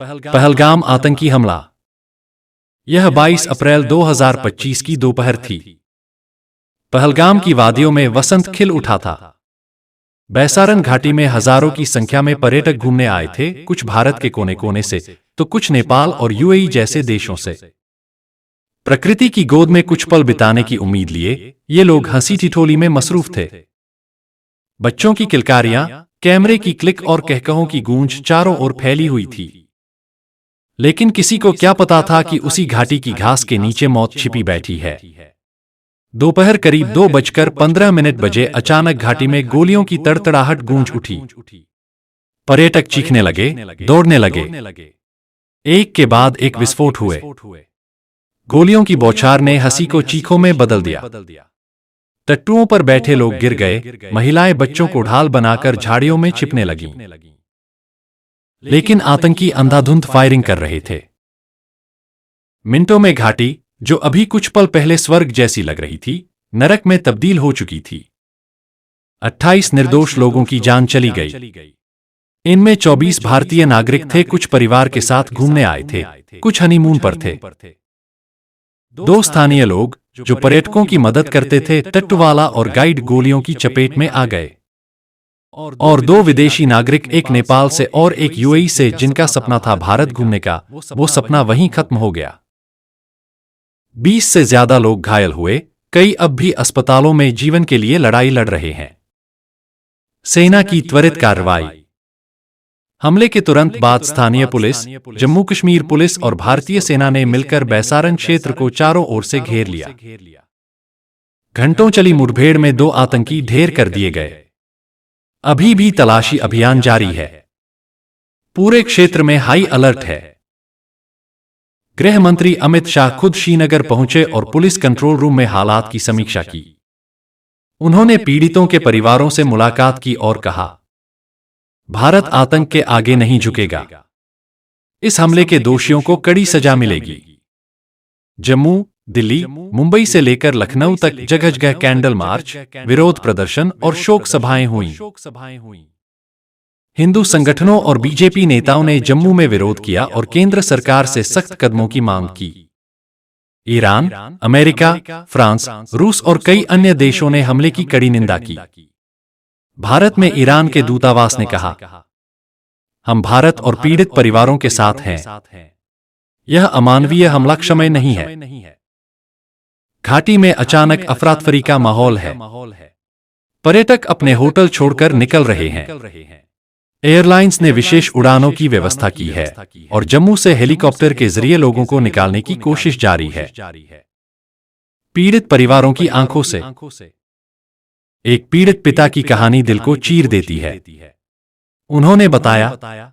पहलगाम आतंकी हमला। यह 22 अप्रैल 2025 की दोपहर थी। पहलगाम की वादियों में वसंत खिल उठा था। बैसारन घाटी में हजारों की संख्या में पर्यटक घूमने आए थे, कुछ भारत के कोने कोने से तो कुछ नेपाल और यूएई जैसे देशों से। प्रकृति की गोद में कुछ पल बिताने की उम्मीद लिए ये लोग हंसी ठिठोली में मसरूफ थे। बच्चों की किलकारियां, कैमरे की क्लिक और कहकहों की गूंज चारों ओर फैली हुई थी। लेकिन किसी को क्या पता था कि उसी घाटी की घास के नीचे मौत छिपी बैठी है। दोपहर करीब 2:15 बजे अचानक घाटी में गोलियों की तड़तड़ाहट गूंज उठी। पर्यटक चीखने लगे, दौड़ने लगे। एक के बाद एक विस्फोट हुए। गोलियों की बौछार ने हंसी को चीखों में बदल दिया। टट्टुओं पर बैठे लोग गिर गए, महिलाएं बच्चों को ढाल बनाकर झाड़ियों में छिपने लगीं। लेकिन आतंकी अंधाधुंध फायरिंग कर रहे थे। मिनटों में घाटी, जो अभी कुछ पल पहले स्वर्ग जैसी लग रही थी, नरक में तब्दील हो चुकी थी। 28 निर्दोष लोगों की जान चली गई। इनमें 24 भारतीय नागरिक थे, कुछ परिवार के साथ घूमने आए थे, कुछ हनीमून पर थे। 2 स्थानीय लोग जो पर्यटकों की मदद करते थे, टट्टूवाला और गाइड, गोलियों की चपेट में आ गए। और 2 विदेशी नागरिक, एक नेपाल से और एक यूएई से, जिनका सपना था भारत घूमने का, वो सपना वहीं खत्म हो गया। 20 से ज्यादा लोग घायल हुए, कई अब भी अस्पतालों में जीवन के लिए लड़ाई लड़ रहे हैं। सेना की त्वरित कार्रवाई। हमले के तुरंत बाद स्थानीय पुलिस, जम्मू कश्मीर पुलिस और भारतीय सेना ने मिलकर बैसारन क्षेत्र को चारों ओर से घेर लिया। घंटों चली मुठभेड़ में 2 आतंकी ढेर कर दिए गए। अभी भी तलाशी अभियान जारी है। पूरे क्षेत्र में हाई अलर्ट है। गृह मंत्री अमित शाह खुद श्रीनगर पहुंचे और पुलिस कंट्रोल रूम में हालात की समीक्षा की। उन्होंने पीड़ितों के परिवारों से मुलाकात की और कहा, भारत आतंक के आगे नहीं झुकेगा। इस हमले के दोषियों को कड़ी सजा मिलेगी। जम्मू, दिल्ली, मुंबई से लेकर लखनऊ तक जगह जगह कैंडल मार्च, विरोध प्रदर्शन और शोक सभाएं हुईं। हिंदू संगठनों और बीजेपी नेताओं ने जम्मू में विरोध किया और केंद्र सरकार से सख्त कदमों की मांग की। ईरान, अमेरिका, फ्रांस, रूस और कई अन्य देशों ने हमले की कड़ी निंदा की। भारत में ईरान के दूतावास ने कहा, हम भारत और पीड़ित परिवारों के साथ हैं। यह अमानवीय हमला क्षम्य नहीं है। घाटी में अचानक अफरातफरी का माहौल है। पर्यटक अपने होटल छोड़कर निकल रहे हैं। एयरलाइंस ने विशेष उड़ानों की व्यवस्था की है और जम्मू से हेलीकॉप्टर के जरिए लोगों को निकालने की कोशिश जारी है। पीड़ित परिवारों की आंखों से एक पीड़ित पिता की कहानी दिल को चीर देती है। उन्होंने बताया,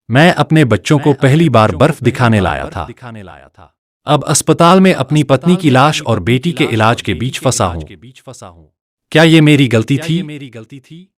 मैं अपने बच्चों को पहली बार बर्फ दिखाने लाया था। अब अस्पताल में अपनी पत्नी की लाश और बेटी के इलाज के बीच फंसा हूं। क्या ये मेरी गलती थी?